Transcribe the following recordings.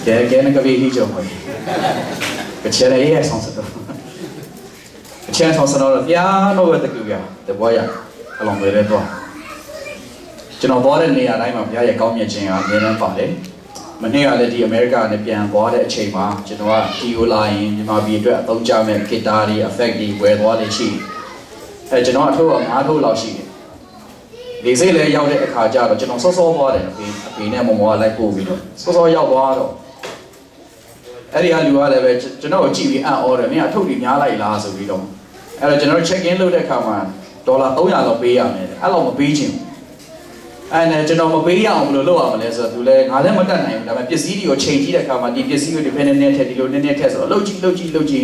Che che ne capi hijo moi che c'è lei è senza to c'è senza no ya no te ku ya te boy ya along with it to ကျွန်တော်သွားတဲ့နေရာတိုင်းမှာဘုရားရဲ့ကောင်းမြတ်ခြင်းကအမြဲတမ်းပါတယ်မနေ့ကလည်းဒီအမေရိကနဲ့ပြန်သွားတဲ့အချိန်မှာကျွန်တော်ကဒီကိုလာရင်မြန်မာပြည်အတွက်အသုံးချမဲ့ဂီတာတွေ effect တွေဝယ်သွားလေရှိကျွန်တော်အထုပ်က9ထုပ်လောက်ရှိတယ်ဒီစိတ်လည်းရောက်တဲ့အခါကျတော့ကျွန်တော်စောစောသွားတယ်အဖေနဲ့မော်မော်ကလိုက်ပို့ပြီးတော့စောစောရောက်သွားတော့အဲ့ဒီကလူကလည်းပဲကျွန်တော်ကိုကြည့်ပြီးအံ့ဩတယ်မင်းအထုပ်တွေများလိုက်လားဆိုပြီးတော့အဲ့တော့ကျွန်တော် check in လုပ်တဲ့အခါမှာဒေါ်လာ300လောက်ပေးရမယ်အဲ့လောက်မပေးချင်အဲ့နဲ့ကျွန်တော်မပေးရအောင်ဘယ်လိုလုပ်ရမလဲဆိုတော့သူလည်းငါလည်းမတတ်နိုင်ဘူးဒါပေမဲ့ပစ္စည်းတွေကိုချိန်ကြည့်တဲ့အခါမှာဒီပစ္စည်းတွေ dependent နဲ့ထက်ဒီလိုနည်းနည်းထက်ဆိုတော့လှုပ်ကြည့်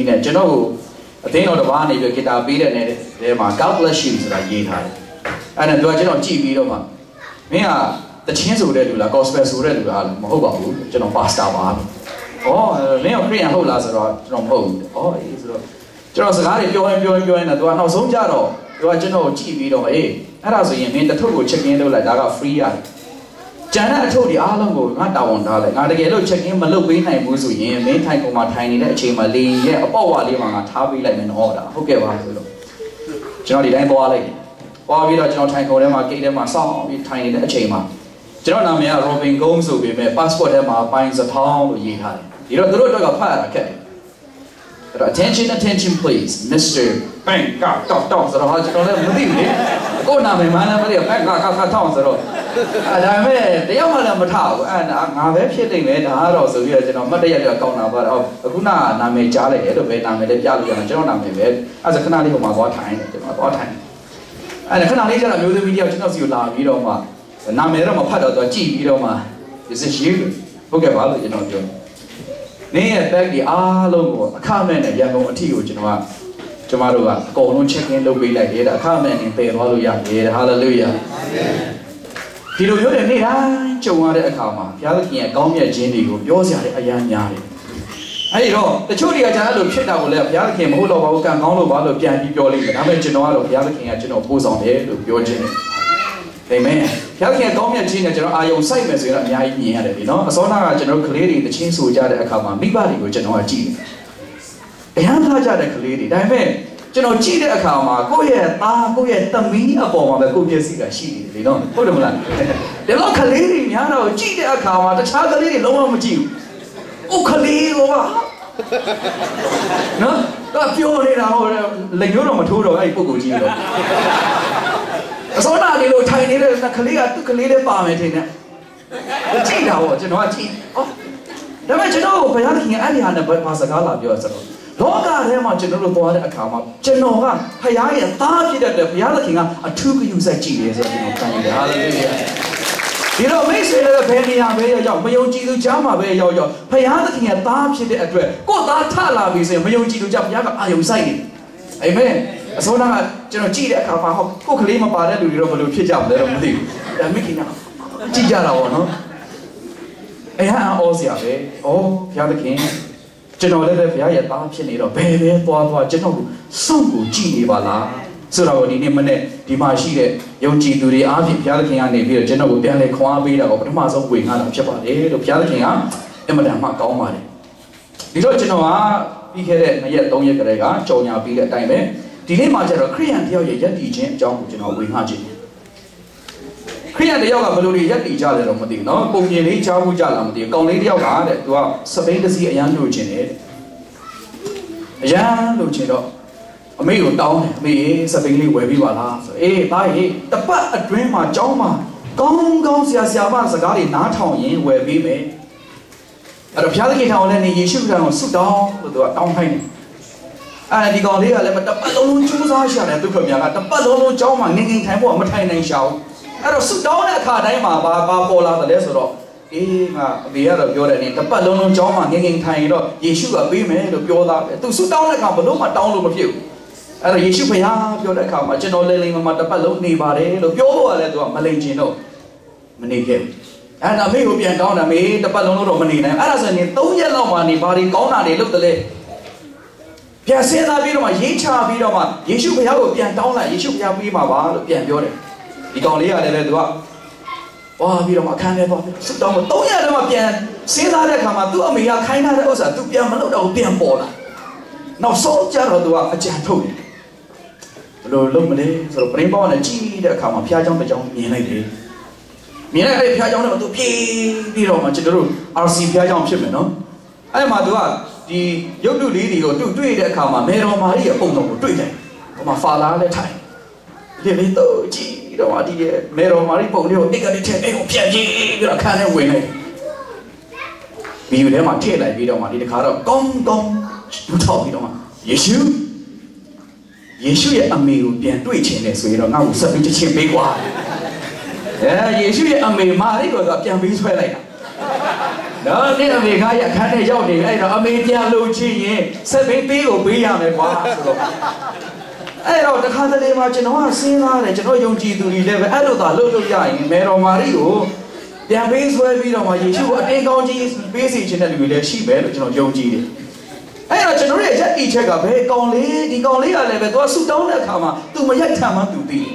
နဲ့ကျွန်တော်ကိုအသိတော်တစ်ပါးနေပြီးဂီတာပေးတဲ့နေမှာ God bless you ဆိုတာရေးထားတယ်အဲ့နဲ့ပြောကျွန်တော်ကြည့်ပြီးတော့မှမင်းကတချင်းဆိုတဲ့လူလား gospel ဆိုတဲ့လူလားမဟုတ်ပါဘူးကျွန်တော် pastor ပါဩမင်းက Christian ဟုတ်လားဆိုတော့ကျွန်တော်မဟုတ်ဘူးဩအေးဆိုတော့ကျွန်တော်စကားတွေပြောရင်တော့သူကနောက်ဆုံးကြတော့သူကကျွန်တော်ကိုကြည့်ပြီးတော့အေးအဲ့ဒါဆိုရင်မင်းတစ်ထုပ်ကို check in လုပ်လိုက်ဒါက free ရတယ်ကျန်တဲ့အထုပ်တွေအားလုံးကိုငါတာဝန်ထားလိုက်ငါတကယ်လို့ check in မလုပ်ပေးနိုင်ဘူးဆိုရင်မင်းထိုင်ကုန်မှာထိုင်နေတဲ့အချိန်မှာလေရဲ့အပေါက်ဝါလေးမှာငါထားပေးလိုက်မယ်နော်ဒါဟုတ်ကဲ့ပါဆိုတော့ကျွန်တော်ဒီတိုင်းသွားလိုက်သွားပြီးတော့ကျွန်တော်ထိုင်ကုန်ထဲမှာဂိတ်ထဲမှာစောင့်ပြီးထိုင်နေတဲ့အချိန်မှာကျွန်တော်နာမည်က Robin Gomes ဆိုပေမဲ့ passport ထဲမှာပိုင်းစထောင်းလို့ရေးထားတယ်ဒီတော့သူတို့အတွက်ကဖတ်ရတာခက်တယ်အဲ့တော့ attention please Mr. Bank တော့ဆိုတော့ကျွန်တော်လည်းမသိဘူးလေကိုယ်နာမည်မှန်းလည်းမသိဘူး Bank ထောင်းဆိုတော့အဲ့ဒါပေမဲ့တယောက်မှလည်းမထဘူးအဲ့ဒါငါပဲဖြစ်နေမယ်ဒါကတော့ဆိုပြီးတော့ကျွန်တော်မတ်တရက်ကောင်းတာပါတော့အခုနာမည်ကြားလိုက်တယ်လို့ပဲနာမည်လည်းပြလို့ရအောင်ကျွန်တော်နာမည်ပဲအဲ့ဒါခဏလေးဟိုမှာသွားထိုင်တယ်ကျွန်တော်သွားထိုင်အဲ့ဒါခဏလေးကျတော့မျိုးသမီးတယောက်ကျွန်တော်စီကိုလာပြီးတော့မှနာမည်တော့မဖတ်တော့သူကြည့်ပြီးတော့မှ this is you ဟုတ်ကဲ့ပါလို့ကျွန်တော်ပြောနင်းရဲ့ bag ဒီအားလုံးကိုအခမဲ့နဲ့ရန်ကုန်အထီကိုကျွန်တော်တို့ကအကုန်လုံး check in လုပ်ပေးလိုက်တယ်ဒါအခမဲ့နဲ့ပယ်သွားလို့ရတယ် hallelujah ဒီလိုမျိုးတဲ့နေ့တိုင်းကြုံရတဲ့အခါမှာဘုရားသခင်ရဲ့ကောင်းမြတ်ခြင်းတွေကိုပြောစရာတဲ့အရာများတယ်အဲ့ဒီတော့တချို့တွေကကျွန်တော်တို့ဖြစ်တာကိုလည်းဘုရားသခင်မဟုတ်တော့ပါဘူးကံကောင်းလို့ပါလို့ပြန်ပြီးပြောလိမ့်မယ်ဒါပေမဲ့ကျွန်တော်ကတော့ဘုရားသခင်ကကျွန်တော်ပို့ဆောင်တယ်လို့ပြောခြင်းတယ်အာမင်ဘုရားသခင်ကောင်းမြတ်ခြင်းနဲ့ကျွန်တော်အာယုံစိုက်မယ်ဆိုရင်အများကြီးမြင်ရတယ်လေနော်အစောနာကကျွန်တော်ကလေးတွေတချင်းဆိုကြတဲ့အခါမှာမိဘတွေကိုကျွန်တော်ကကြည့်တယ်အဟမ်းထားကြတဲ့ကလေးတွေဒါပေမဲ့ကျွန်တော်ကြည့်တဲ့အခါမှာကိုယ့်ရဲ့သားကိုယ့်ရဲ့သမီးအပေါ်မှာပဲကိုယ့်မျက်စိကရှိနေတယ်လေနော်ဟုတ်တယ်မလားဒီတော့ကလေးတွေများတော့ကြည့်တဲ့အခါမှာတခြားကလေးတွေလုံးဝမကြည့်ဘူးဥခလေးရောပါနော် ပြောနေတာဟိုလက်ညှိုးတော့မထိုးတော့အဲ့ဒီပုဂ္ဂိုလ်ကြီးတော့အစောနာလေးလို့ထိုင်နေတဲ့ကလေးကသူ့ကလေးလေးပါမယ်ထင်တယ်ကြည့်တာဟောကျွန်တော်ကကြည့်ဟောဒါပေမဲ့ကျွန်တော်ဘုရားသခင်အဲ့ဒီဟာနဲ့ဘာစကားလာပြောဆိုတော့လောကထဲမှာကျွန်တော်တို့သွားတဲ့အခါမှာကျွန်တော်ကဘုရားရဲ့သားဖြစ်တဲ့ဘုရားသခင်ကအထူးဂရုစိုက်ကြည့်တယ်ဆိုတော့ကျွန်တော်ခံရတယ်ဟာလေလုယာဒီတော့မိတ်ဆွေတွေဘယ်နေရာပဲရောက်မယုံကြည်သူကြားမှာပဲရောက်ဘုရားသခင်ရဲ့သားဖြစ်တဲ့အတွက်ကိုယ်သားထလာပြီဆိုရင်မယုံကြည်သူကြားဘုရားကအာယုံစိုက်နေအာမင်အစောကကျွန်တော်ကြည့်တဲ့အခါမှာကိုယ်ကလေးမပါတဲ့လူတွေတော့ဘယ်လိုဖြစ်ကြမလဲတော့မသိဘူးဒါမိခင်ကကြည့်ကြတာပေါ့နော်အဲ့ဟာအော်စရာပဲဩဘုရားသခင်ကျွန်တော်လည်းဘုရားရဲ့သားဖြစ်နေတော့ဘယ်ပဲသွားကျွန်တော်ကိုစောင့်ကိုကြည့်နေပါလားဆိုတော့ဒီနေ့မနေ့ဒီမှာရှိတဲ့ယုံကြည်သူတွေအားဖြင့်ဘုရားသခင်ကနေပြီးတော့ကျွန်တော်ကိုပြန်လဲခွန်အားပေးတာကိုပထမဆုံးဝေငှတာဖြစ်ပါတယ်လို့ဘုရားသခင်ကအင်မတန်မှကောင်းပါတယ်ဒီတော့ကျွန်တော်ကပြီးခဲ့တဲ့2ရက်3ရက်ကလေးကကြော်ညာပြီးတဲ့အတိုင်းပဲဒီနေ့မှကျတော့ခရိယန်တယောက်ရဲ့ယက်တီခြင်းအကြောင်းကိုကျွန်တော်ဝေငှခြင်းခရိယန်တယောက်ကဘယ်လိုတွေယက်တီကြလဲတော့မသိဘူးเนาะပုံပြင်လေးချားမှုကြလားမသိဘူးကောင်လေးတယောက်ကတဲ့သူကစပိန်တစီအရန်လိုချင်တယ်အရန်လိုချင်တော့အမေကိုတောင်းတယ်အမေစပိန်လေးဝယ်ပြီးပါလားဆိုအေးသားရေတပတ်အတွင်းမှာကျောင်းမှာကောင်းဆရာမစကားတွေနားထောင်ရင်ဝယ်ပေးမယ်အဲ့တော့ဘုရားသခင်ထောင်လည်းနေယေရှုခရစ်တော်ကိုဆုတောင်းလို့သူကတောင်းခိုင်းတယ်အဲဒီကောင်လေးကလည်းတပတ်လုံးကြိုးစားရှာတယ်သူခင်ဗျာကတပတ်လုံးကျောင်းမှာငင်ထိုင်ဖို့မထိုင်နိုင်ရှာဘူးအဲ့တော့ဆုတောင်းတဲ့အခါတိုင်းမှာဘာပေါ်လာတယ်လဲဆိုတော့အေးငါအမေကတော့ပြောတယ်နေတပတ်လုံးကျောင်းမှာငင်ထိုင်ရင်တော့ယေရှုကပေးမယ်လို့ပြောသားပဲသူဆုတောင်းတဲ့အခါဘလို့မှတောင်းလို့မဖြစ်ဘူးအဲ့တော့ယေရှုဘုရားပြောတဲ့အခါမှာကျွန်တော်လိမ့်မတပတ်လုံးနေပါတယ်လို့ပြောဖို့ကလည်းသူကမလိမ့်ချင်တော့မနေခဲ့ဘူးအဲ့ဒါအမေကိုပြန်တောင်းတာမေတပတ်လုံးတော့မနေနိုင်အဲ့ဒါဆိုရင်3ရက်လောက်မှနေဘာတွေကောင်းတာတွေလုပ်တယ်လေပြန်စဉ်းစားပြီးတော့မှရေးချပြီးတော့မှယေရှုဘုရားကိုပြန်တောင်းလိုက်ယေရှုဘုရားပေးမှာပါလို့ပြန်ပြောတယ်ဒီကောင်လေးကလည်းသူကဝါပြီးတော့မှအခန်းထဲသွားပြီးဆုတောင်းတော့3ရက်တော့မှပြန်စဉ်းစားတဲ့အခါမှာသူ့အမေကခိုင်းထားတဲ့ဥစ္စာသူပြန်မလုပ်တော့ပြန်ပေါ်လာနောက်ဆုံးကြတော့သူကအကြံထုတ်တယ်ဘယ်လိုလုပ်မလဲဆိုတော့ပရင်းပေါင်းနဲ့ကြည့်တဲ့အခါမှာဖျားเจ้าတစ်ကြောင်မြင်လိုက်တယ်မြင်လိုက်တဲ့ဖျားเจ้าတော့သူပြေးပြီးတော့မှကျွန်တော်တို့ RC ဖျားเจ้าဖြစ်မယ်နော်အဲ့မှာသူကဒီရုပ်တုလေးတွေကိုတွေ့တဲ့အခါမှာမေတော်မာရီရဲ့ပုံတော်ကိုတွေ့တယ်ဟိုမှာဖာလာနဲ့ထိုင်လေးတော့ကြည့်တော့ဒီမေတော်မာရီပုံလေးကိုအိတ်ကနေထည့်အိတ်ကိုပြန်ကြည့်ပြီးတော့ခန်းထဲဝင်လိုက်ဘီယူထဲမှာထည့်လိုက်ပြီးတော့မှဒီတစ်ခါတော့ကောင်းလူထောက်ပြီးတော့မှယေရှုရဲ့အမေကိုပြန်တွေ့ချင်တယ်ဆိုရင်တော့ငါ့ကိုဆက်ပြီးချက်ချင်းပေးကွာယေရှုရဲ့အမေမာရီကိုပြန်ပြီးဆွဲလိုက်တာနော်ဒီအမေကရခန်းထဲရောက်နေပြီအဲ့တော့အမေပြန်လို့ချင်းရင်ဆက်ပေးကိုပေးရမယ်ကွာဆိုတော့အဲ့တော့တခါတလေမှာကျွန်တော်ကစဉ်းစားတယ်ကျွန်တော်ယုံကြည်သူတွေလည်းပဲအဲ့လိုသာလုပ်လို့ရရင်မေတော်မာရီကိုပြန်ပေးဆွဲပြီးတော့မှယေရှုကိုအတင်းကောင်းကြီးပေးစီခြင်းတဲ့လူတွေလည်းရှိမယ်လို့ကျွန်တော်ယုံကြည်တယ်အဲ့တော့ကျွန်တော်ရဲ့ရက်တီချက်ကဘယ်ကောင်လေးဒီကောင်လေးကလည်းပဲသူကဆူတောင်းတဲ့အခါမှာသူမရိုက်ခံမှသူသိတယ်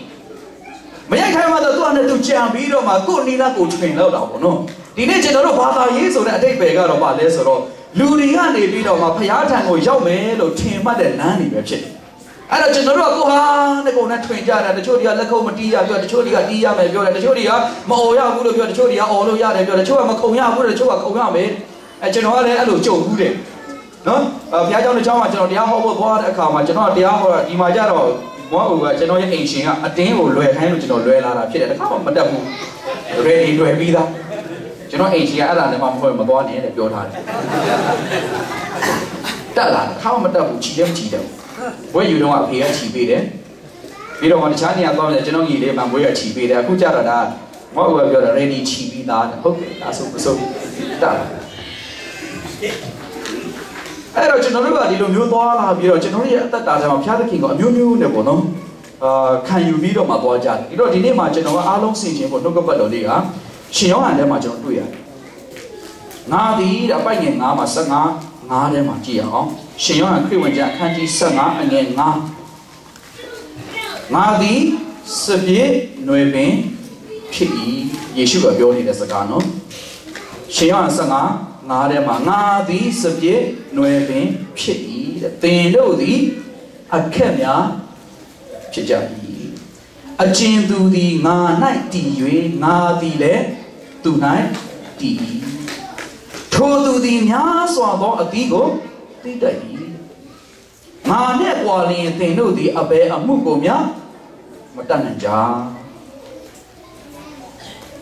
မရိုက်ခံမှတော့သူကလည်းသူကြံပြီးတော့မှကိုနီလာကိုထွင်လောက်တာပေါ့နော်ဒီနေ့ကျွန်တော်တို့ဘာသာရေးဆိုတဲ့အတိတ်ပဲကတော့ဗာလဲဆိုတော့လူတွေကနေပြီးတော့မှဖျားထံကိုရောက်မယ်လို့ထင်မှတ်တဲ့လမ်းတွေပဲဖြစ်တယ်အဲ့တော့ကျွန်တော်တို့ကကိုဟာနဲ့ကိုနဲ့ထွင်ကြတာတချို့တွေကလက်ခုပ်မတီးရပြောတချို့တွေကတီးရမယ်ပြောတယ်တချို့တွေကမအော်ရဘူးလို့ပြောတချို့တွေကအော်လို့ရတယ်ပြောတချို့ကမခုံရဘူးတချို့ကခုံရမယ်ကျွန်တော်ကလည်းအဲ့လိုကြုံဘူးတယ်နော်ဘုရားကျောင်းတစ်ကျောင်းမှာကျွန်တော်တရားဟောဖို့သွားတဲ့အခါမှာကျွန်တော်တရားဟောတာဒီမှာကြတော့ဘောဟိုကကျွန်တော်ရဲ့အိမ်ရှင်ကအတင်းကိုလွယ်ခိုင်းလို့ကျွန်တော်လွယ်လာတာဖြစ်တယ်တခါမှမတက်ဘူး ready လွယ်ပြီးသားကျွန်တော်အိမ်ရှင်ကအဲ့ဒါလည်းမဟုတ်မသွားနဲ့တဲ့ပြောထားတယ်တက်လာတခါမှမတက်ဘူးချီလည်းမချီတယ်ဘွဲယူတော့အဖေကချီပေးတယ်ပြီးတော့တခြားနေရာသွားတယ်ကျွန်တော်ညီလေးမှဘွဲကချီပေးတယ်အခုကြတော့ဒါဘောဟိုကပြောတာ ready ချီပြီးသားဟုတ်တယ်ဒါဆိုမဆိုတက်လာအဲ့တော့ကျွန်တော်တို့ကဒီလိုမျိုးသွားလာပြီးတော့ကျွန်တော်တို့ရဲ့အသက်တာထဲမှာဘုရားသခင်ကအမျိုးမျိုးနဲ့ပေါ့နော်ခံယူပြီးတော့မှသွားကြတယ်ဒီတော့ဒီနေ့မှာကျွန်တော်ကအားလုံးဆင်ခြင်ဖို့နှုတ်ကပတ်တော်လေးကရှင်ယောဟန်ထဲမှာကျွန်တော်တွေ့ရတယ်ငါသည်အပိုက်ငယ်9မှာ15 9ထဲမှာကြည့်ရအောင်ရှင်ယောဟန်ခရစ်ဝင်ကျမ်းအခန်းကြီး15အငယ်9ငါသည်စပြည့်နွယ်ပင်ဖြစ်၏ယေရှုကပြောနေတဲ့စကားနော်ရှင်ယောဟန်15 ငါထဲမှာငါသည်စပြည့်နွယ်ပင်ဖြစ်၏တဲ့သင်တို့သည်အခက်များဖြစ်ကြ၏အကျဉ်သူသည်ငါ၌တည်၍ငါသည်လည်းသူ၌တည်၏ထိုသူသည်များစွာသောအသီးကိုသိတတ်၏ ငါနဲ့ကွာလျင်သင်တို့သည်အဘယ်အမှုကိုများမတတ်နိုင်ကြ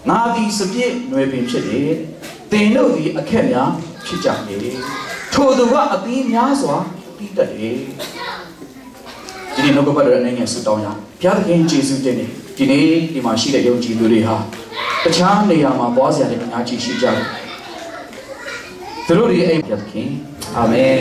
ငါသည်စပြည့်နွယ်ပင်ဖြစ်တယ်သင်တို့သည်အခက်များဖြစ်ကြတယ်ထိုသူကအသီးများစွာပြီးတတ်တယ်ဒီနေ့နှုတ်ကပတ်တော်အနေနဲ့ဆုတောင်းရအောင်ဘုရားသခင်ယေရှုတင်နေဒီနေ့ဒီမှာရှိတဲ့ယုံကြည်သူတွေဟာတခြားနေရာမှာပွားစရာတွေအများကြီးရှိကြတယ်သူတို့တွေအိမ်ဘုရားသခင်အာမင်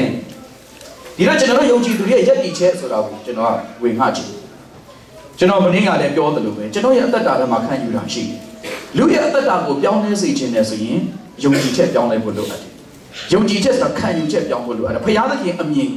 ဒီတော့ကျွန်တော်ယုံကြည်သူတွေရဲ့ယက်တီချက်ဆိုတာကိုကျွန်တော်ကဝေငှချင်ကျွန်တော်မင်းကလည်းပြောတယ်လို့ပဲကျွန်တော်ရဲ့အသက်တာထဲမှာခံယူတာရှိတယ်လူရဲ့အသက်တာကိုပြောင်းလဲစေခြင်းနဲ့ဆိုရင်ယုံကြည်ချက်ပြောင်းလဲဖို့လိုအပ်တယ်ယုံကြည်ချက်ဆိုတာခံယူချက်ပြောင်းဖို့လိုအပ်တယ်ဘုရားသခင်အမြင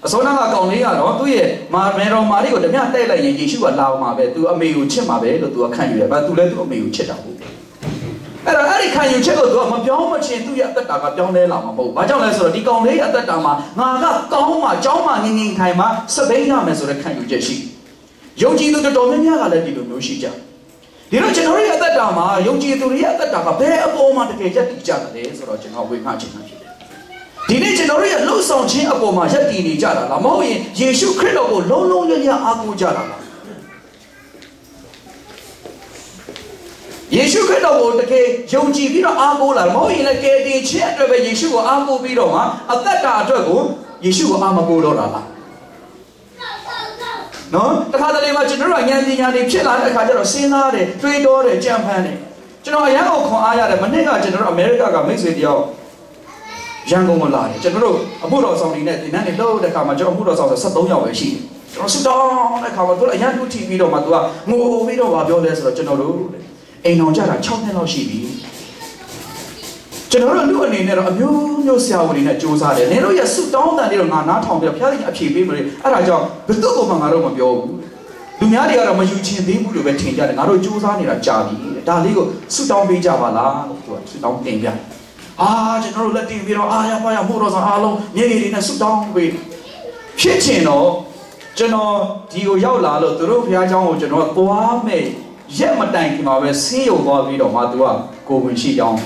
်အစောနာကကောင်လေးကတော့သူ့ရဲ့မေတော်မာလေးကိုတမန်တိုက်လိုက်ရင်ယေရှုကလာအောင်မှာပဲသူအမေကိုချစ်မှာပဲလို့သူကခံယူတယ်။ဘာသူလည်းသူ့အမေကိုချစ်တာဟုတ်။အဲ့ဒီခံယူချက်ကိုသူကမပြောင်းမချင်းသူ့ရဲ့အသက်တာကပြောင်းလဲလာမှာမဟုတ်ဘူး။ဘာကြောင့်လဲဆိုတော့ဒီကောင်လေးရဲ့အသက်တာမှာငါကကောင်းမှကြောင်းမှငင်ထိုင်မှစပိန်ရမယ်ဆိုတဲ့ခံယူချက်ရှိ။ယုံကြည်သူတော်တော်များများကလည်းဒီလိုမျိုးရှိကြ။ဒီတော့ကျွန်တော်ရဲ့အသက်တာမှာယုံကြည်သူတွေရဲ့အသက်တာကဘယ်အပေါ်မှာတကယ်ရပ်တည်ကြတယ်ဆိုတော့ကျွန်တော်ဝေငှချင်တာဖြစ်တယ်။ဒီနေ့ကျွန်တော်ရဲ့လှုပ်ဆောင်ခြင်းအပေါ်မှာရပ်တည်နေကြတာလားမဟုတ်ရင်ယေရှုခရစ်တော်ကိုလုံးလုံးလျားအားကိုးကြတာလားယေရှုခရစ်တော်ကိုတကယ်ယုံကြည်ပြီးတော့အားကိုးလာမဟုတ်ရင်လည်းကယ်တင်ခြင်းအတွက်ပဲယေရှုကိုအားကိုးပြီးတော့မှအသက်တာအတွက်ကိုယေရှုကိုအားမကိုးတော့တာလားနော်တခါတလေမှာကျွန်တော်တို့ဉာဏ်ပညာတွေဖြစ်လာတဲ့အခါကျတော့စဉ်းစားတယ်တွေးတောတယ်ကြံဖန်တယ်ကျွန်တော်အရန်ကိုခွန်အားရတယ်မနေ့ကကျွန်တော်တို့အမေရိကကမိတ်ဆွေတယောက်ရန်ကုန်မှာလာတယ်ကျွန်တော်တို့အမှုတော်ဆောင်တွေနဲ့ဒီနေ့လှုပ်တဲ့အခါမှာကျွန်တော်အမှုတော်ဆောင်ဆို73ယောက်ပဲရှိတယ်ကျွန်တော်ဆူတောင်းတဲ့အခါမှာသူကအရန်တူထီပြီးတော့မှသူကငိုပြီးတော့ပြောလဲဆိုတော့ကျွန်တော်တို့အိမ်တော်ကြတာ6နှစ်လောက်ရှိပြီကျွန်တော်တို့လူအနေနဲ့တော့အမျိုးမျိုးဆရာဝန်တွေနဲ့စူးစမ်းတယ်နင်တို့ရဲ့ဆူတောင်းတန်တွေတော့ငါနားထောင်ပြီးတော့ဖျားသခင်အဖြေပေးမလို့အဲ့ဒါကြောင့်ဘယ်သူ့ကိုမှငါတို့မပြောဘူးလူများတွေကတော့မယူချင်သေးဘူးလို့ပဲထင်ကြတယ်ငါတို့စူးစမ်းနေတာကြာပြီဒါလေးကိုဆူတောင်းပေးကြပါလားလို့သူကဆူတောင်းတင်ပြကျွန်တော်တို့လက်တင်ပြီးတော့ရပါရမို့တော့ဆိုအားလုံးမြေကြီးတွေနဲ့ဆူတောင်းပေးဖြစ်ချင်တော့ကျွန်တော်ဒီကိုရောက်လာလို့သူတို့ဘုရားကျောင်းကိုကျွန်တော်သွားမယ်ရက်မတိုင်ခင်မှာပဲဆင်းရုံသွားပြီးတော့မှသူကကိုဝင်ရှိကြောင်း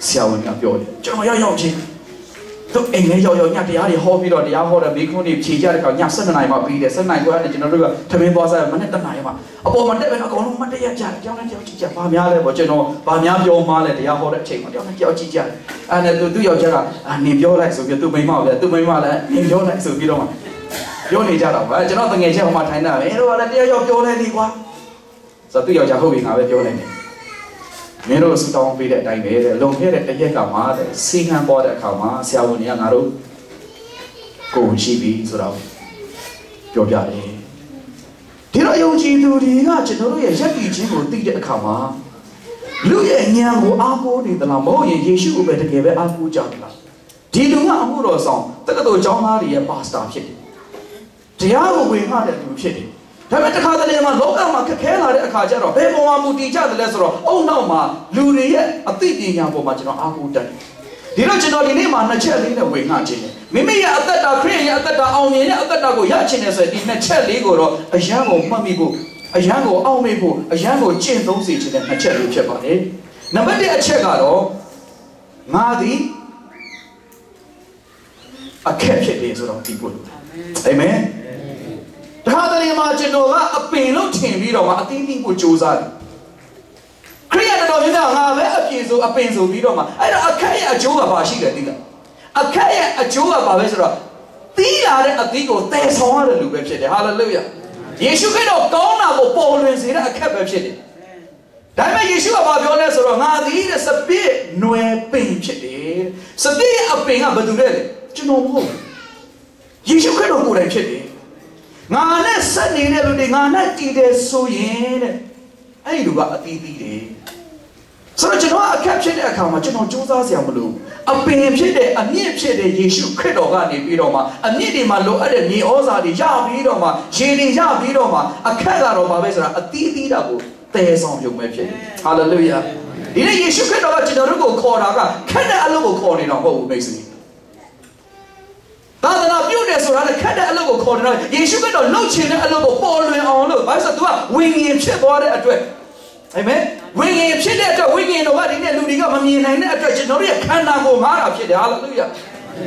ဆရာဝန်ကပြောတယ်ကျွန်တော်ရောက်ချင်းသူအိမ်ထဲရောက်ညတရားတွေဟောပြီးတော့တရားဟောတဲ့မိခွန်းတွေဖြေကြတဲ့အခါည7 နာရီမှပြီးတယ်7 နာရီခွဲနဲ့ကျွန်တော်တို့ကထမင်းသွားစားမနေ့7 နာရီမှအပေါ်မှာတက်ပဲအကောင်လုံးမတက်ရကြတယ်ကြောင်းနဲ့ကြောက်ကြည့်ကြဘာများလဲပေါ့ကျွန်တော်ဘာများပြောမှလဲတရားဟောတဲ့အချိန်မှာကြောင်းနဲ့ကြောက်ကြည့်ကြတယ်အဲ့နဲ့သူယောက်ျားကနေပြောလိုက်ဆိုပြီးသူမိန်းမလည်းသူမိန်းမလည်းနေပြောလိုက်ဆိုပြီးတော့ပြောနေကြတာပါကျွန်တော်တငယ်ချင်းဟိုမှာထိုင်တာပဲတို့ကလည်းတရားရောက်ပြောနေပြီကွာဆိုတော့သူယောက်ျားဟုတ်ပြီငါပဲပြောလိုက်တယ်မင်းတို့ဆူတောင်းပေးတဲ့အတိုင်းပဲတဲ့လုံခဲ့တဲ့တရက်ကမှတဲ့စီဟန်ပေါ်တဲ့အခါမှာဆရာဝန်တွေကငါတို့ကိုယ်ရှိပြီဆိုတော့ပြောပြတယ်ဒီတော့ယုံကြည်သူတွေကကျွန်တော်တို့ရဲ့ယက်တီချင်းကိုသိတဲ့အခါမှာလူရဲ့ဉာဏ်ကိုအားကိုးနေသလားမဟုတ်ရင်ယေရှုကိုပဲတကယ်ပဲအားကိုးကြသလားဒီလူကအမှုတော်ဆောင်တက္ကသိုလ်ကျောင်းသားတွေရဲ့ပါစတာဖြစ်တယ်တရားကိုဝေငှတဲ့သူဖြစ်တယ်ဒါပေမဲ့တခါတလေမှာလောကမှာခက်ခဲလာတဲ့အခါကျတော့ဘယ်ပေါ်မှာမူတည်ကြတယ်လဲဆိုတော့အုံနောက်မှာလူတွေရဲ့အသိပညာပေါ်မှာကျွန်တော်အားကိုးတတ်တယ်ဒီတော့ကျွန်တော်ဒီနေ့မှာ2ချက်လေးနဲ့ဝေငှခြင်းတယ်မိမိရဲ့အသက်တာခရစ်ရဲ့အသက်တာအောင်မြင်တဲ့အသက်တာကိုရချင်တယ်ဆိုရင်ဒီ2ချက်လေးကိုတော့အယံကိုမှတ်မိဖို့အယံကိုအောင်မေ့ဖို့အယံကိုကျင့်သုံးစေခြင်းတဲ့2ချက်လေးဖြစ်ပါတယ်နံပါတ်1အချက်ကတော့ငါသည်အခက်ဖြစ်တယ်ဆိုတော့ဒီဖို့အာမင်တခါတလေမှာကျွန်တော်ကအပင်လို့ထင်ပြီးတော့မှအသီးသီးကိုစူးစမ်းတယ်ခရိယတော်များများငါပဲအပြင်ဆိုအပင်ဆိုပြီးတော့မှအဲ့တော့အခက်ရဲ့အကျိုးကဘာရှိလဲသိလားအခက်ရဲ့အကျိုးကဘာပဲဆိုတော့သီးလာတဲ့အသီးကိုတည်ဆောင်ရတဲ့လူပဲဖြစ်တယ်ဟာလေလုယာယေရှုခရစ်တော်ကောင်းတာကိုပေါ်လွင်စေတဲ့အခက်ပဲဖြစ်တယ်ဒါပေမဲ့ယေရှုကဘာပြောလဲဆိုတော့ငါသည်တဲ့စပစ်နွယ်ပင်ဖြစ်တယ်စပစ်ရဲ့အပင်ကဘာတူလဲကျွန်တော်မဟုတ်ယေရှုခရစ်တော်ကိုယ်တိုင်ဖြစ်တယ်ငါနဲ့ဆက်နေတဲ့လူတွေငါနဲ့တည်တယ်ဆိုရင်တဲ့အဲ့ဒီလူကအသီးသီးတယ်ဆိုတော့ကျွန်တော်အခက်ဖြစ်တဲ့အခါမှာကျွန်တော်စူးစမ်းစရာမလိုအပင်ဖြစ်တဲ့အမြင့်ဖြစ်တဲ့ယေရှုခရစ်တော်ကနေပြီးတော့မှအမြင့်တွေမှာလိုအပ်တဲ့မြေဩဇာတွေရပြီးတော့မှရေတွေရပြီးတော့မှအခက်ကတော့ဘာပဲဆိုတာအသီးသီးတာကိုတည်ဆောင်ရုံပဲဖြစ်တယ်ဟာလေလုယာဒီနေ့ယေရှုခရစ်တော်ကကျွန်တော်တို့ကိုခေါ်တာကခက်တဲ့အလုပ်ကိုခေါ်နေတာမဟုတ်ဘူးမိတ်ဆွေသာသနာပြုတယ်ဆိုတာလည်းခက်တဲ့အလုပ်ကိုခေါ်တယ်ယေရှုကတော့လှုပ်ချင်တဲ့အလုပ်ကိုပေါ်လွင်အောင်လို့ဘာလို့ဆိုတော့ तू ကဝိညာဉ်ဖြစ်သွားတဲ့အတွက်အာမင်ဝိညာဉ်ဖြစ်တဲ့အတွက်ဝိညာဉ်တော်ကဒီနေ့လူတွေကမမြင်နိုင်တဲ့အတွက်ကျွန်တော်တို့ရဲ့ခန္ဓာကိုယ်ငားတာဖြစ်တယ်ဟာလေလုယာ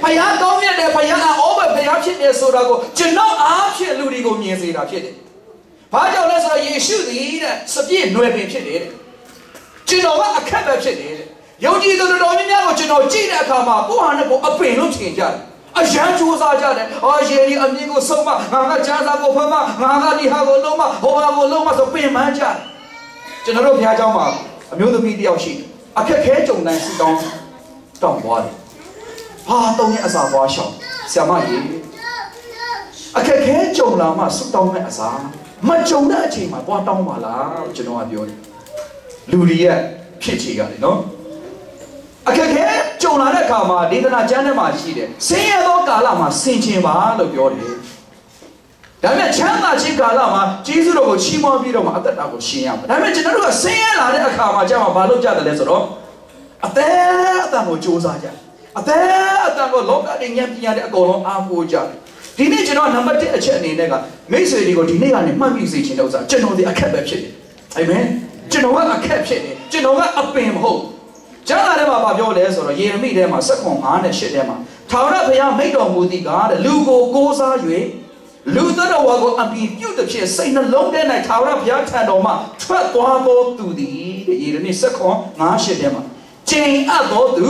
ဖယားကောင်းမြတ်တယ်ဖယားအောဘဖယားဖြစ်တယ်ဆိုတာကိုကျွန်တော်အားဖြင့်လူတွေကိုမြင်စေတာဖြစ်တယ်။ဘာကြောင့်လဲဆိုတော့ယေရှုသည်တဲ့စပြည့်နွယ်ပင်ဖြစ်တယ်တဲ့ကျွန်တော်ကအခက်ပဲဖြစ်တယ်တဲ့ယုံကြည်သူတော်များများကိုကျွန်တော်ကြည့်တဲ့အခါမှာကိုယ့်ဟာနဲ့ကိုယ်အပင်လို့ထင်ကြတယ်အရန်ကြိုးစားကြတယ်အော်ယေရီအမြင့်ကိုဆုံးမငါကကြားစားကိုဖမ်းမငါကဒီဟာကိုလုံးမဟိုဟာကိုလုံးမဆိုပင်ပန်းကြတယ်ကျွန်တော်တို့ဘုရားကျောင်းမှာအမျိုးသမီးတယောက်ရှိတယ်အခက်ခဲကြုံတိုင်းစီတောင်းပွားတယ်ဟာတုံးရဲ့အစာပွားရှောင်းဆရာမကြီးအခက်ခဲကြုံလာမှဆုတောင်းမဲ့အစာမကြုံတဲ့အချိန်မှာပွားတောင်းပါလားကျွန်တော်ကပြောတယ်လူတွေရဲ့ဖြစ်ချေရတယ်နော်အခက်ခဲကြုံလာတဲ့အခါမှာဒေသနာကျမ်းထဲမှာရှိတယ်ဆင်းရဲသောကာလမှာဆင်ခြင်ပါလို့ပြောတယ်ဒါပေမဲ့ချမ်းသာခြင်းကာလမှာကျေးဇူးတော်ကိုချီးမွမ်းပြီးတော့မှအသက်တာကိုရှင်ရမယ်ဒါပေမဲ့ကျွန်တော်တို့ကဆင်းရဲလာတဲ့အခါမှာကျမှဘာလုပ်ကြတယ်လဲဆိုတော့အသက်ကိုစူးစမ်းကြအသက်ကိုလောကနဲ့ဉာဏ်ပညာနဲ့အကုန်လုံးအားကိုးကြဒီနေ့ကျွန်တော်နံပါတ်1အချက်အနေနဲ့ကမိတ်ဆွေတွေကိုဒီနေ့ကနေမှတ်မိစေချင်တဲ့ဥစ္စာကျွန်တော်ဒီအခက်ပဲဖြစ်တယ်အာမင်ကျွန်တော်ကအခက်ဖြစ်တယ်ကျွန်တော်ကအပင်မဟုတ်ကျမ်းစာထဲမှာပြောလဲဆိုတော့ယေရမိထဲမှာ7:5နဲ့8ထဲမှာထာဝရဘုရားမိန့်တော်မူသည်ကားတဲ့လူကိုကိုးစား၍လူတော်ဝါကိုအပီပြုတ်တဲ့ဖြစ်စိတ်နှလုံးထဲ၌ထာဝရဘုရားထံတော်မှထွက်သွားသောသူသည်တဲ့ယေရမိ7:5-8ထဲမှာကျိန်အပ်သောသူ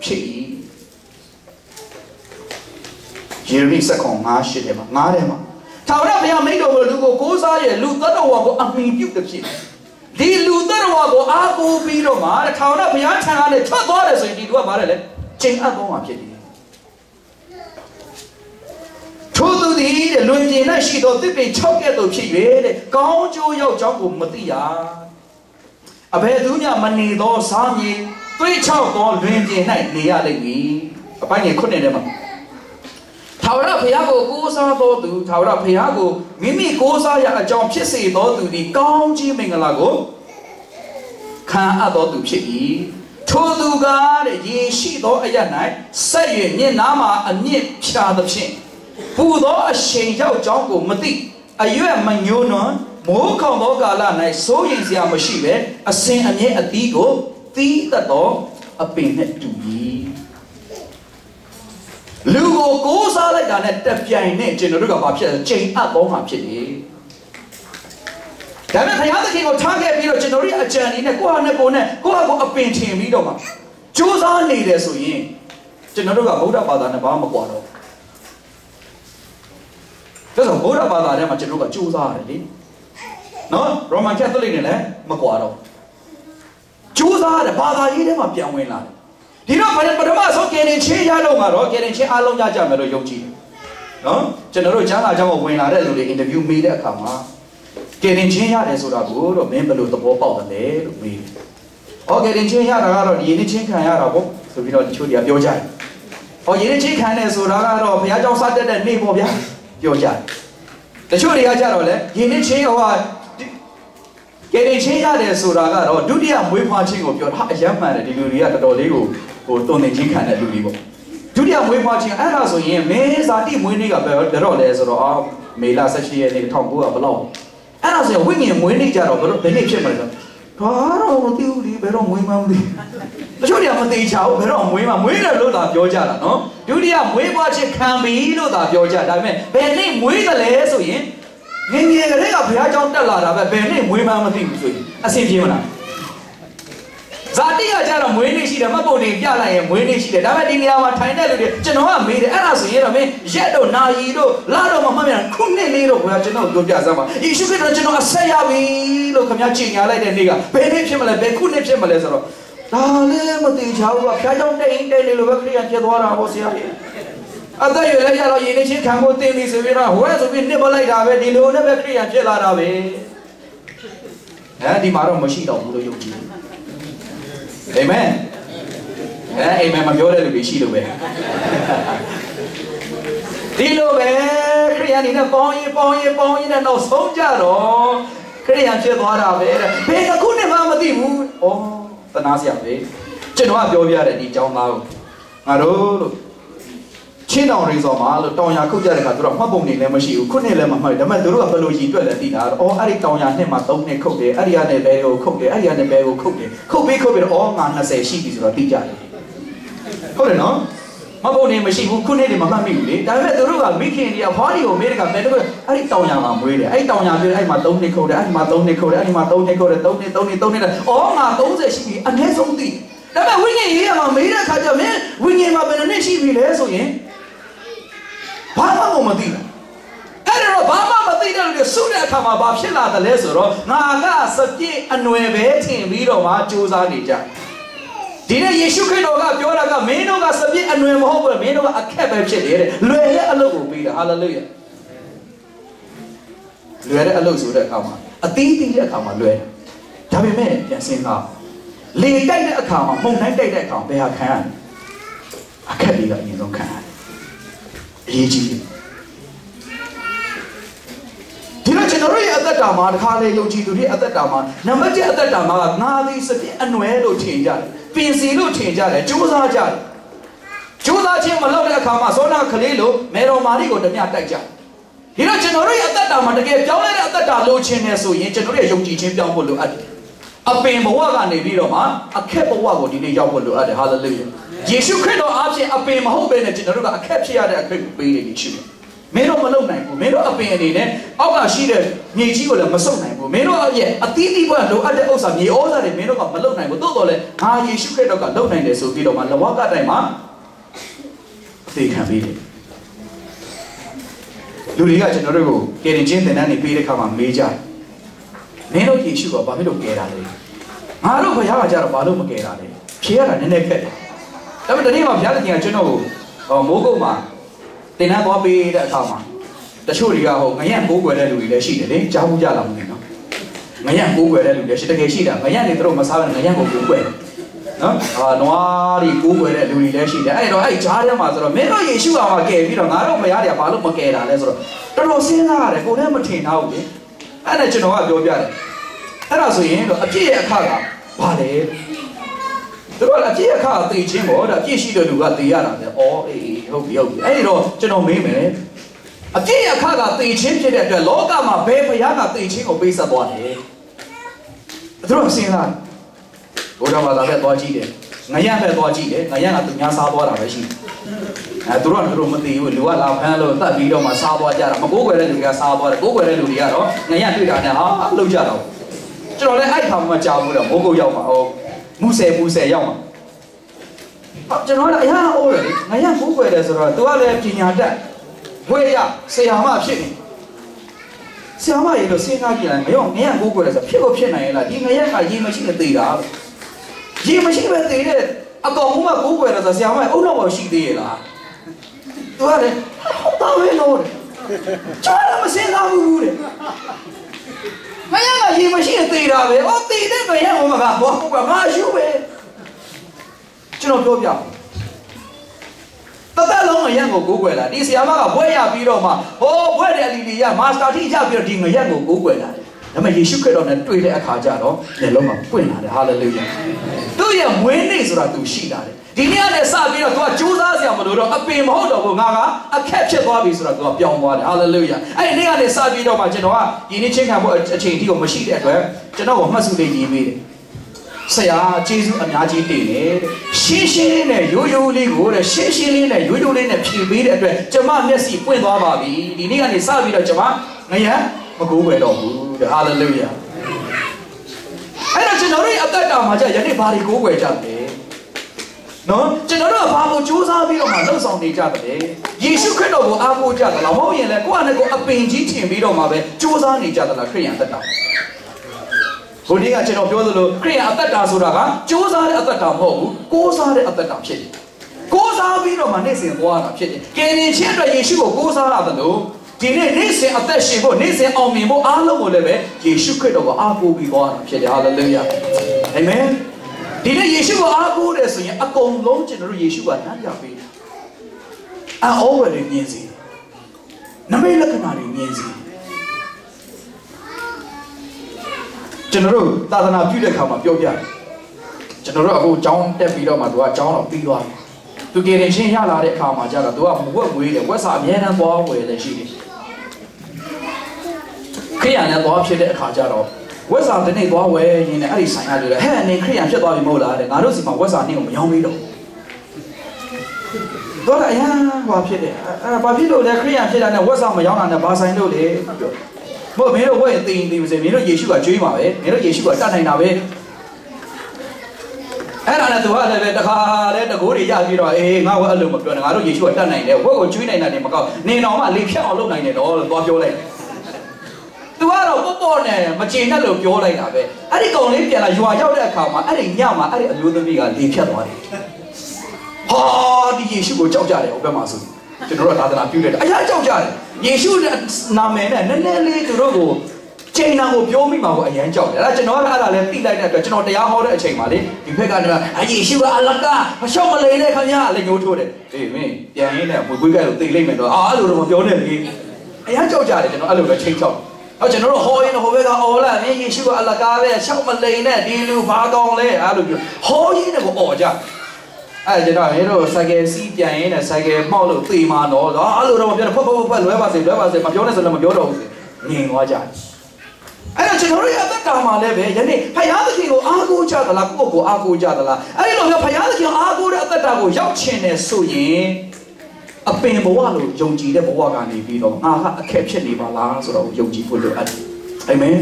ဖြစ်၏ယေရမိ7:5-8ထဲမှာ9ထဲမှာထာဝရဘုရားမိန့်တော်မူလူကိုကိုးစား၍လူတော်ဝါကိုအပီပြုတ်တဲ့ဖြစ်ဒီလူတော်ဝါကိုအားကိုးပြီးတော့မှထာဝရဘုရားထံကနေထွက်သွားတယ်ဆိုရင်ဒီလူကဘာလဲလဲကျိန်အပ်သောမှာဖြစ်တယ်ထိုသူသည်တဲ့လွင်ပြင်၌ရှိသောသစ်ပင်6ကဲ့သို့ဖြစ်၍တဲ့ကောင်းကျိုးရောက်ကြောင်းကိုမသိရအဘယ်သူမျှမနေသောစားမြေသွေးချောက်သောလွင်ပြင်၌နေရလိမ့်မည်အပိုင်းငယ်9ထဲမှာထာဝရဘုရားကိုကိုးစားသောသူထာဝရဘုရားကိုမိမိကိုးစားရအကြောင်းဖြစ်စေသောသူသည်ကောင်းကြီးမင်္ဂလာကိုခံအပ်သောသူဖြစ်၏ထိုသူကတဲ့ယေရှိသောအရ၌ဆက်၍မျက်နာမှာအမြင့်ဖြာသဖြင့်ပူသောအရှိန်ရောက်ကြောင်းကိုမသိအရွက်မညှိုးနွမ်းမိုးခေါင်သောကာလ၌စိုးရိမ်စရာမရှိပဲအစဉ်အမြဲအသီးကိုသီးတတ်သောအပင်နဲ့တူ၏လူကိုကိုးစားလိုက်တာနဲ့တပြိုင်နဲ့ကျွန်တော်တို့ကဘာဖြစ်လဲချိန်အပ်ပေါ်မှာဖြစ်တယ်ဒါပေမဲ့ဘုရားသခင်ကိုထားခဲ့ပြီးတော့ကျွန်တော်တို့ရဲ့အကြံလေးနဲ့ကိုယ့်ဟာနဲ့ကိုယ်နဲ့ကိုယ့်ဟာကိုယ်အပင်ထင်ပြီးတော့မှကြိုးစားနေတယ်ဆိုရင်ကျွန်တော်တို့ကဗုဒ္ဓဘာသာနဲ့ဘာမှမကွာတော့ဒါဆိုဗုဒ္ဓဘာသာထဲမှာကျွန်တော်တို့ကကြိုးစားရတယ်လေနော်ရိုမန်ကက်သလစ်နဲ့လည်းမကွာတော့ကြိုးစားရတယ်ဘာသာရေးထဲမှာပြန်ဝင်လာတယ်ဒီတော့ပထမဆုံးကယ်တင်ချင်းရတော့မှာတော့ကယ်တင်ချင်းအားလုံးရကြမယ်လို့ယုံကြည်တယ်နော်ကျွန်တော်တို့ကျမ်းစာကြောင့်ဝင်လာတဲ့လူတွေအင်တာဗျူးမေးတဲ့အခါမှာကယ်တင်ချင်းရတယ်ဆိုတာကိုတော့မင်းဘယ်လိုသဘောပေါက်တယ်လဲလို့မေးတယ်။အော်ကယ်တင်ချင်းရတာကတော့ဒီနေ့ချင်းခံရတာပေါ့ဆိုပြီးတော့တချို့တွေကပြောကြတယ်။အော်ယနေ့ချင်းခံတယ်ဆိုတာကတော့ဘုရားကျောင်းစတက်တဲ့နေ့ပေါ့ဗျာပြောကြတယ်။တချို့တွေကကြတော့လေယနေ့ချင်းဟိုကကယ်တင်ချင်းရတယ်ဆိုတာကတော့ဒုတိယမွေးဖွားခြင်းကိုပြောတာအယမ်းမှန်တယ်ဒီလူတွေကတော်တော်လေးကိုတုံသင်ချင်းခံတဲ့လူတွေပေါ့ဒုတိယမွေးဖွားခြင်းအဲ့ဒါဆိုရင်မဲဇာတိမွေးနေ့ကဘယ်တော့လဲဆိုတော့မေလ18ရက်နေ့1900ဘယ်လောက်အဲ့ဒါဆိုရင်ဝိညာဉ်မွေးနေ့ကြတော့ဘယ်နေ့ဖြစ်မလဲဆိုဘာတော့မသိဘူးဒီဘယ်တော့မွေးမှမသိတချို့တွေကမသိချဘူးဘယ်တော့မွေးမှမွေးတယ်လို့သာပြောကြတာနော်ဒုတိယမွေးဖွားခြင်းခံပြီလို့သာပြောကြဒါပေမဲ့ဘယ်နေ့မွေးတယ်လဲဆိုရင်ငယ်ငယ်ကလေးကဘုရားကျောင်းတက်လာတာပဲဘယ်နေ့မွေးမှမသိဘူးဆိုရင်အဆင်ပြေမလားဇာတိကကြတော့မွေးနေ့ရှိတယ်မှတ်ပုံတွေပြလိုက်ရင်မွေးနေ့ရှိတယ်ဒါပေမဲ့ဒီနေရာမှာထိုင်တဲ့လူတွေကျွန်တော်ကမေးတယ်အဲ့ဒါဆိုရင်တော့မင်းရက်တော့နာရီတော့လာတော့မှတ်မြန်ခုနှစ်လေးတော့ဘုရားကျွန်တော်ပြောပြစမ်းပါယေရှုခရစ်တော်ကျွန်တော်အဆက်ရပြီလို့ခင်ဗျားချိန်ညာလိုက်တဲ့နေ့ကဘယ်နေ့ဖြစ်မလဲဘယ်ခုနှစ်ဖြစ်မလဲဆိုတော့ဒါလည်းမသိချဘူးကဘုရားကျောင်းတိတ်တိတ်လေးလိုပဲခရိယန်ဖြစ်သွားတာပေါ့ဆရာကြီးအသက်ရွယ်လိုက်ရတော့ယေနေချင်းခံဖို့တင်းပြီဆိုပြီးတော့ဟိုကဆိုပြီးနှစ်ပလိုက်တာပဲဒီလိုနဲ့ပဲခရိယန်ဖြစ်လာတာပဲဒီမှာတော့မရှိတော့ဘူးလို့ယုံကြည်အာမင်အာမင်မပြောတဲ့လူတွေရှိလို့ပဲဒီလိုပဲခရိယန်တွေနဲ့ပေါင်းရင်နဲ့တော့ဆုံးကြတော့ခရိယန်ဖြစ်သွားတာပဲတဲ့ဘယ်တစ်ခုနဲ့မှမသိဘူးဩသနာစရာပဲကျွန်တော်ကပြောပြတယ်ဒီအကြောင်းသားကိုငါတို့လို့ချင်းတောင်ရီစော်မှာလို့တောင်ရခုတ်ကြတဲ့ခါသူတို့မှတ်ပုံနေလည်းမရှိဘူးခုနှစ်လည်းမမှတ်ဘူးဒါပေမဲ့သူတို့ကဘယ်လိုရည်တွက်လဲသိတာအော်အဲ့ဒီတောင်ရနှစ်မှာ3နှစ်ခုတ်တယ်အဲ့ဒီကနေဘဲကိုခုတ်တယ်အဲ့ဒီကနေဘဲကိုခုတ်တယ်ခုတ်ပြီးတော့အော်ငါ20ရှိပြီဆိုတော့သိကြတယ်ဟုတ်တယ်နော် ပုံနေမရှိဘူးခုနှစ်တွေမမှတ်မိဘူးလေဒါပေမဲ့သူတို့ကမိခင်တွေကဖွားတွေကိုမေးတယ်ကဘယ်တော့အဲ့ဒီတောင်ရမှာမွေးတယ်အဲ့တောင်ရပြီးအဲ့မှာ3နှစ်ခုတ်တယ်အဲ့မှာ3နှစ်ခုတ်တယ်အဲ့မှာ3နှစ်ခုတ်တယ်3နှစ်အော်ငါ30ရှိပြီအနည်းဆုံးသိဒါပေမဲ့ဝိညာဉ်ရေးရမှာမေးတဲ့ခါကျမင်းဝိညာဉ်မှာဘယ်နှစ်ရှိပြီလဲဆိုရင်ဘာမှမသိဘူးအဲ့တော့ဘာမှမသိတဲ့လူတွေစုတဲ့အခါမှာဘာဖြစ်လာတယ်လဲဆိုတော့ငါကစပြည့်အနွယ်ပဲထင်ပြီးတော့မှစူးစမ်းနေကြဒီနေ့ယေရှုခရစ်တော်ကပြောတာကမင်းတို့ကစပြည့်အနွယ်မဟုတ်ဘူးမင်းတို့ကအခက်ပဲဖြစ်တယ်တဲ့လွယ်တဲ့အလုပ်ကိုပြီးတာဟာလေလုယာလွယ်တဲ့အလုပ်ဆိုတဲ့အခါမှာအသီးသီးတဲ့အခါမှာလွယ်ဒါပေမဲ့ပြန်စဉ်းစားလေတိုက်တဲ့အခါမှာမှုန်တိုင်းတိုက်တဲ့အခါဘယ်ဟာခံရလဲအခက်တွေကအရင်ဆုံးခံရတယ်အရေးကြီးတယ်ဒီလိုကျွန်တော်တို့ရဲ့အသက်တာမှာတစ်ခါလေယုံကြည်သူတွေအသက်တာမှာနံပါတ်1အသက်တာမှာငါသည်စပြည့်အနွယ်လို့ထင်ကြတယ်ပြင်စီလို့ထင်ကြတယ်ကြိုးစားကြတယ်ကြိုးစားခြင်းမလုပ်တဲ့အခါမှာစောနာကလေးလိုမေတော်မာရီကိုတမျှတိုက်ကြဒီတော့ကျွန်တော်တို့ရဲ့အသက်တာမှာတကယ်ပြောင်းလဲတဲ့အသက်တာလိုချင်တယ်ဆိုရင်ကျွန်တော်တို့ရဲ့ယုံကြည်ခြင်းပြောင်းဖို့လိုအပ်တယ်အပင်ဘဝကနေပြီးတော့မှအခက်ဘဝကိုဒီနေ့ရောက်ဖို့လိုအပ်တယ်ဟာလေလုယာယေရှုခရစ်တော်အားဖြင့်အပင်မဟုတ်ဘဲနဲ့ကျွန်တော်တို့ကအခက်ဖြစ်ရတဲ့အခက်ကိုပေးနေပြီရှိတယ်မင်းတို့မလုံနိုင်ဘူးမင်းတို့အပင်အနေနဲ့အောက်ကရှိတဲ့မြေကြီးကိုလည်းမစုံနိုင်ဘူးမင်းတို့ရဲ့အသီးသီးဘဝလိုအပ်တဲ့ဥစ္စာမြေဩဇာတွေမင်းတို့ကမလုံနိုင်ဘူးတိုးတော်လဲငါယေရှုခရစ်တော်ကလုံနိုင်တယ်ဆိုပြီးတော့မှလဝကတိုင်မှာအသေးခံပေးတယ်လူတွေကကျွန်တော်တို့ကိုကယ်တင်ခြင်းသင်တန်းတွေပေးတဲ့အခါမှာမေးကြတယ်မင်းတို့ယေရှုကဘာဖြစ်လို့ကယ်တာလဲငါတို့ဘုရားကကြတော့ဘာလို့မကယ်တာလဲဖြေရတာနည်းနည်းခက်တယ်ဒါပေမဲ့ဒီနေ့မှာဘုရားသခင်ကကျွန်တော်ကိုမိုးကုတ်မှာတင်နှံသွားပေးတဲ့အခါမှာတချို့တွေကဟိုငရက်ကိုးကွယ်တဲ့လူတွေလည်းရှိတယ်လေကြားဘူးကြလာမှုနေနော်ငရက်ကိုးကွယ်တဲ့လူတွေရှိတကယ်ရှိတာငရက်နေတို့မစားဘဲငရက်ကိုကိုးကွယ်နော်နွားတွေကိုးကွယ်တဲ့လူတွေလည်းရှိတယ်အဲ့တော့အဲ့ကြားထဲမှာဆိုတော့မင်းတို့ယေရှုအောင်ကယ်ပြီးတော့ငါတို့မရတဲ့ဘာလို့မကယ်တာလဲဆိုတော့တော်တော်စဉ်းစားရတယ်ကိုယ်လည်းမထင်ထားဘူးလေအဲ့ဒါကျွန်တော်ကပြောပြတယ်အဲ့ဒါဆိုရင်တော့အပြည့်ရဲ့အခါကဘာလဲသူတို့အပြည့်အခါသိချင်းပေါ့ဒါအပြည့်ရှိတဲ့လူကသိရတာလေအော်အေးဟုတ်ပြီအဲ့ဒီတော့ကျွန်တော်မေးမယ်အပြည့်အခါကသိချင်းဖြစ်တဲ့အတွက်လောကမှာဘယ်ဘုရားကသိချင်းကိုပေးဆက်သွားတယ်သူတို့စဉ်းစားဘုရားဘာသာပဲသွားကြည့်တယ်ငရမ်းပဲသွားကြည့်တယ်ငရမ်းကသူများစားသွားတာပဲရှိတယ်သူတို့မသိဘူးလူကလာဖမ်းလို့တတ်ပြီးတော့မှစားသွားကြတာမကိုးကွယ်တဲ့လူတွေကစားသွားတယ်ကိုးကွယ်တဲ့လူတွေကတော့ငရမ်းတွေ့တာနဲ့ဟာလှုပ်ကြတော့ကျွန်တော်လည်းအဲ့ခါမှကြောက်ဘူးတော့မိုးကုတ်ရောက်မှာဟောမူဆယ်ရောက်မှာကျွန်တော်လည်းအရာအိုးတယ်ငရကိုးကွယ်တယ်ဆိုတော့သူကလည်းပညာတတ်ဝေးရဆရာမဖြစ်နေဆရာမရေလို့စဉ်းစားကြည့်လိုက်မရောငရကိုးကွယ်တယ်ဆိုဖြစ်ကိုဖြစ်နိုင်ရဲ့လားဒီငရကရေမရှိနဲ့သေတာရေမရှိပဲသေတဲ့အကောင်ကကိုးကွယ်တယ်ဆိုဆရာမအုံတော့ရှိသေးရဲ့လားသူကလည်းဟုတ်ပါပဲလို့ကျွန်တော်မစဉ်းစားဘူးတဲ့မရကရေမရှိရင်သေတာပဲ။အော်သေတဲ့မရဟိုမှာဘောကငါရှုပဲ။ကျွန်တော်ပြောပြ။တသက်လုံးငရက်ကိုကိုးကွယ်လာ။ဒီဆရာမကဘွဲရပြီးတော့မှဟိုဘွဲတဲ့အလီလီရမာစတာထိရပြီးတော့ဒီငရက်ကိုကိုးကွယ်လာတယ်။ဒါပေမဲ့ယေရှုခရစ်တော်နဲ့တွေ့တဲ့အခါကျတော့မျက်လုံးမှာပွင့်လာတယ်။ဟာလေလုယာ။သူ့ရဲ့မွေးနေ့ဆိုတာသူရှိလာတယ်။ဒီနေ့ကနေစပြီးတော့သူကကြိုးစားစရာမလိုတော့အပင်မဟုတ်တော့ဘူးငါကအခက်ဖြစ်သွားပြီဆိုတော့သူကပြောင်းသွားတယ်ဟာလေလုယာအဲ့ဒီနေ့ကနေစပြီးတော့မှကျွန်တော်ကဒီနေ့ချင်းခံဖို့အချိန်အထိကိုမရှိတဲ့အတွက်ကျွန်တော်ကမှတ်စုလေးရေးမိတယ်ဆရာကျေးဇူးအများကြီးတင်တယ်ရှင်းရှင်းလေးနဲ့ရိုးရိုးလေးကိုတဲ့ရှင်းရှင်းလေးနဲ့ရိုးရိုးလေးနဲ့ဖြေပေးတဲ့အတွက်ကျွန်မမျက်စိပွင့်သွားပါပြီဒီနေ့ကနေစပြီးတော့ကျွန်မငရမကိုးွယ်တော့ဘူးတဲ့ဟာလေလုယာအဲ့တော့ကျွန်တော်တို့အသက်တာမှာကြာယနေ့ဘာတွေကိုးွယ်ကြလဲနော်ကျွန်တော်တို့ကဘာကိုစူးစမ်းပြီးတော့မှလှုပ်ဆောင်နေကြတယ်ယေရှုခရစ်တော်ကိုအားကိုးကြတယ်လားမဟုတ်ရင်လည်းကိုယ့်အနေကိုအပင်ကြီးထင်ပြီးတော့မှပဲစူးစမ်းနေကြတယ်လားခရိယန်အသက်တာဘုရားကကျွန်တော်ပြောသလိုခရိယန်အသက်တာဆိုတာကစူးစမ်းတဲ့အသက်တာမဟုတ်ဘူးကိုးစားတဲ့အသက်တာဖြစ်တယ်ကိုးစားပြီးတော့မှနေ့စဉ်သွားတာဖြစ်တယ်ကယ်တင်ခြင်းအတွက်ယေရှုကိုကိုးစားရတယ်လို့ဒီနေ့စဉ်အသက်ရှင်ဖို့နေ့စဉ်အောင်မြင်ဖို့အားလုံးကိုလည်းပဲယေရှုခရစ်တော်ကိုအားကိုးပြီးသွားတာဖြစ်တယ်ဟာလေလုယာအာမင်ဒီနေ့ယေရှုကိုအားကိုးတယ်ဆိုရင်အကုန်လုံးကျွန်တော်တို့ယေရှုကလမ်းပြပေးတယ်။အော်ဝယ်နေမြင်စီနမိတ်လက္ခဏာတွေမြင်စီကျွန်တော်တို့သာသနာပြုတဲ့အခါမှာပြောပြတယ်။ကျွန်တော်တို့အခုကျောင်းတက်ပြီးတော့မှသူကကျောင်းတော့ပြီးသွားတယ်။သူကယ်တင်ခြင်းရလာတဲ့အခါမှာကျတော့သူကမဝက်ဝေးတယ်ဝက်စာအများတန်းသွားဝယ်လည်းရှိတယ်။ခရိယာနဲ့သွားဖြစ်တဲ့အခါကျတော့ဝက်စာတနေ့သွားဝယ်ရင်လည်းအဲ့ဒီဆိုင်ရလို့ဟဲ့အနေခရိယာဖြစ်သွားပြီမဟုတ်လားတဲ့ငါတို့စီမှာဝက်စာနေ့ကိုမရောင်းပြီးတော့သူ တော့အရာဘာဖြစ်တယ်ဘာဖြစ်လို့လဲခရိယန်ဖြစ်တာနဲ့ဝက်ဆောင်မရောက်တာနဲ့ဘာဆိုင်လို့လဲပြောမဟုတ်မင်းတို့ဝက်သိရင်သိပါစေမင်းတို့ယေရှုကကြွေးပါပဲမင်းတို့ယေရှုကတတ်နိုင်တာပဲအဲ့ဒါနဲ့သူကလည်းပဲတခါလဲတကိုးတွေရပြီးတော့အေးငါ့ဝက်အဲ့လိုမပြောနဲ့ငါတို့ယေရှုကတတ်နိုင်တယ်ဝက်ကိုကြွေးနိုင်တာနေမကောက်နေတော်မှလေဖြတ်အောင်လုပ်နိုင်တယ်တော့လို့သွားပြောလိုက်သူကတော့ပေါ့နဲ့မကျေနပ်လို့ပြောလိုက်တာပဲအဲ့ဒီကောင်လေးပြန်လာရွာရောက်တဲ့အခါမှာအဲ့ဒီညမှာအဲ့ဒီအမျိုးသမီးကလေဖြတ်သွားတယ်ဟာဒီယေရှုကိုကြောက်ကြတယ်ဟိုဘက်မှာဆိုကျွန်တော်တို့သာသနာပြုတယ်အရာကြောက်ကြတယ်ယေရှုနာမည်နဲ့နည်းနည်းလေးသူတို့ကိုချိန်နာကိုပြောမိမှာကိုအရန်ကြောက်တယ်အဲ့ဒါကျွန်တော်ကအဲ့ဒါလည်းသိလိုက်တဲ့အတွက်ကျွန်တော်တရားဟောတဲ့အချိန်မှာလေဒီဘက်ကနေယေရှုကအလကားမရှောက်မလိန်နဲ့ခင်ဗျာလည်းညှိုးထိုးတယ်အေးမင်းပြန်ရင်းနဲ့ဝေခွေးကဲလို့သိလိုက်မယ်တော့အဲ့လိုတော့မပြောနဲ့လေအရန်ကြောက်ကြတယ်ကျွန်တော်အဲ့လိုပဲချိန်ချောက်ဟုတ်ကျွန်တော်တို့ဟောရင်ဟိုဘက်ကအော်လာမင်းယေရှုကအလကားပဲရှောက်မလိန်နဲ့ဒီလူဘာကောင်းလဲအဲ့လိုပြောဟောရင်းနဲ့ကိုအော်ကြအဲ့ကျွန်တော်မင်းတို့ဆိုင်ကယ်စီးပြန်ရင်းနဲ့ဆိုင်ကယ်မှောက်လို့သေမှာတော့အဲ့လိုတော့မပြောနဲ့ဖတ်လွဲပါစေမပြောနဲ့ဆိုလည်းမပြောတော့ဘူးငင်သွားကြအဲ့တော့ကျွန်တော်တို့ရဲ့အသက်တာမှာလည်းပဲယနေ့ဖယားသခင်ကိုအားကိုးကြသလားကိုယ့်ကိုအားကိုးကြသလားအဲ့ဒီလိုမျိုးဖယားသခင်အားကိုးတဲ့အသက်တာကိုရောက်ချင်တယ်ဆိုရင်အပင်ဘဝလို့ယုံကြည်တဲ့ဘဝကနေပြီးတော့ငါဟာအခက်ဖြစ်နေပါလားဆိုတော့ယုံကြည်ဖို့လိုအပ်တယ်အာမင်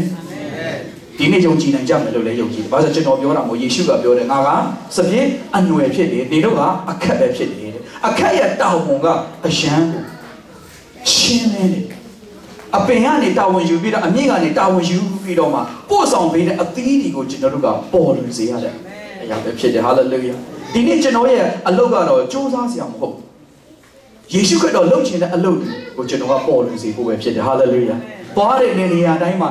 ဒီနေ့ယုံကြည်နိုင်ကြမယ်လို့လည်းယုံကြည်တယ်ဘာလို့ကျွန်တော်ပြောတာမို့ယေရှုကပြောတယ်ငါကစပြည့်အနွယ်ဖြစ်တယ်နေတို့ကအခက်ပဲဖြစ်တယ်အခက်ရဲ့တောင်ပုံကအယံကိုရှင်းနေတယ်အပင်ကနေတာဝန်ယူပြီးတော့အမြင့်ကနေတာဝန်ယူပြီးတော့မှပို့ဆောင်ပေးတဲ့အသီးတွေကိုကျွန်တော်တို့ကပေါ်လွင်စေရတဲ့အရာပဲဖြစ်တယ်ဟာလေလုယာဒီနေ့ကျွန်တော်ရဲ့အလုပ်ကတော့စူးစမ်းစရာမဟုတ်ယေရှုခရစ်တော်လုပ်ချင်တဲ့အလုပ်ကိုကျွန်တော်ကပေါ်လွင်စေဖို့ပဲဖြစ်တယ်ဟာလေလုယာပေါ်ရတဲ့နေရာတိုင်းမှာ